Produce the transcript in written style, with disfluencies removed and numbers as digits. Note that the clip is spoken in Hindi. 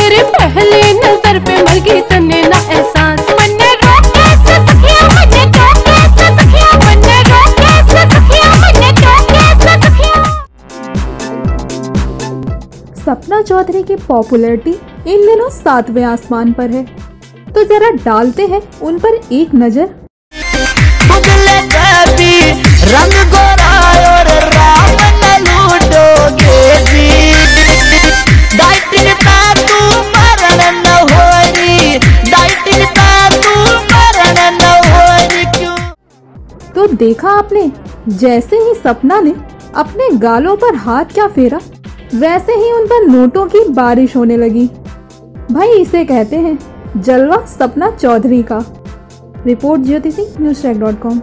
मेरे पहले नजर पे मर गई तन्ने ना एहसास, मन्ने रोके से सखिया मन्ने टोके से सखिया, मन्ने रोके से सखिया मन्ने टोके से सखिया। सपना चौधरी की पॉपुलैरिटी इन दिनों 7वें आसमान पर है, तो जरा डालते हैं उन पर एक नजर। रंग गोरा और राम न लूटोगे जी, डाइटिंग का तू मरण न होरी, डाइटिंग का तू मरण न होरी क्यों। तो देखा आपने, जैसे ही सपना ने अपने गालों पर हाथ क्या फेरा, वैसे ही उन पर नोटों की बारिश होने लगी। भाई इसे कहते हैं जलवा सपना चौधरी का। Report Jyoti Singh, newstrack.com।